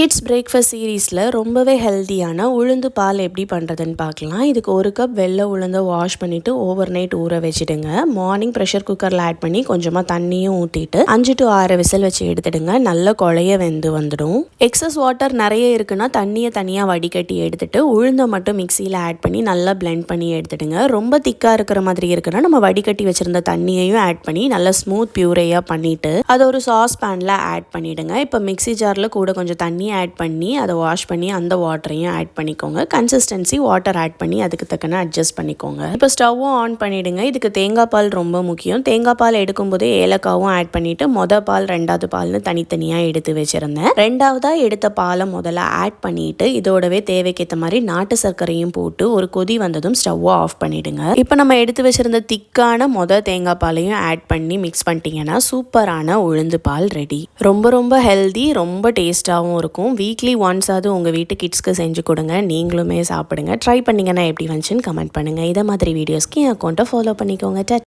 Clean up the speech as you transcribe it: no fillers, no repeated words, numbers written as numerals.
Kids breakfast சீரீஸில் ரொம்பவே ஹெல்த்தியான உளுந்து பால் எப்படி பண்ணுறதுன்னு பார்க்கலாம். இதுக்கு 1 கப் வெள்ளை உளுந்தை வாஷ் பண்ணிவிட்டு ஓவர் நைட் ஊற வச்சுடுங்க. மார்னிங் ப்ரெஷர் குக்கரில் ஆட் பண்ணி கொஞ்சமாக தண்ணியும் ஊற்றிட்டு 5 to 6 விசில் வச்சு எடுத்துடுங்க. நல்ல குழைய வெந்து வந்துடும். எக்ஸஸ் வாட்டர் நிறைய இருக்குன்னா தண்ணியை தனியாக வடிகட்டி எடுத்துட்டு உளுந்தை மட்டும் மிக்சியில் ஆட் பண்ணி நல்லா பிளெண்ட் பண்ணி எடுத்துடுங்க. ரொம்ப திக்காக இருக்கிற மாதிரி இருக்குன்னா நம்ம வடிகட்டி வச்சுருந்த தண்ணியையும் ஆட் பண்ணி நல்லா ஸ்மூத் பியூரையாக பண்ணிவிட்டு அதை ஒரு சாஸ் பேனில் ஆட் பண்ணிவிடுங்க. இப்போ மிக்சி ஜாரில் கூட கொஞ்சம் தண்ணி ஆட் பண்ணி அதை வாஷ் பண்ணி அந்த வாட்டரையும் ஆட் பண்ணிக்கோங்க. கன்சிஸ்டன்சி வாட்டர் ஆட் பண்ணி அதுக்கு தக்கன அட்ஜஸ்ட் பண்ணிக்கோங்க. இப்போ ஸ்டவ்வும் ஆன் பண்ணிவிடுங்க. இதுக்கு தேங்காய் பால் ரொம்ப முக்கியம். தேங்காய் பால் எடுக்கும்போதே ஏலக்காவும் ஆட் பண்ணிவிட்டு பால் 2வது பால்னு தனித்தனியாக எடுத்து வச்சுருந்தேன். 2வதாக எடுத்த பாலை முதல்ல ஆட் பண்ணிவிட்டு இதோடவே தேவைக்கேற்ற மாதிரி நாட்டு சர்க்கரையும் போட்டு ஒரு கொதி வந்ததும் ஸ்டவ்வை ஆஃப் பண்ணிவிடுங்க. இப்போ நம்ம எடுத்து வச்சுருந்த திக்கான தேங்காய் பாலையும் ஆட் பண்ணி மிக்ஸ் பண்ணிட்டீங்கன்னா சூப்பரான உளுந்து பால் ரெடி. ரொம்ப ஹெல்தி, ரொம்ப டேஸ்ட்டாகவும் இருக்கும். வீக்லி ஒன்ஸாவது உங்கள் வீட்டு கிட்ஸ்க்கு செஞ்சு கொடுங்க. நீங்களுமே சாப்பிடுங்க. ட்ரை பண்ணிங்கன்னா எப்படி வந்துச்சுன்னு கமெண்ட் பண்ணுங்கள். இதை மாதிரி வீடியோஸ்க்கு என் அக்கௌண்ட்டை ஃபாலோ பண்ணிக்கோங்க.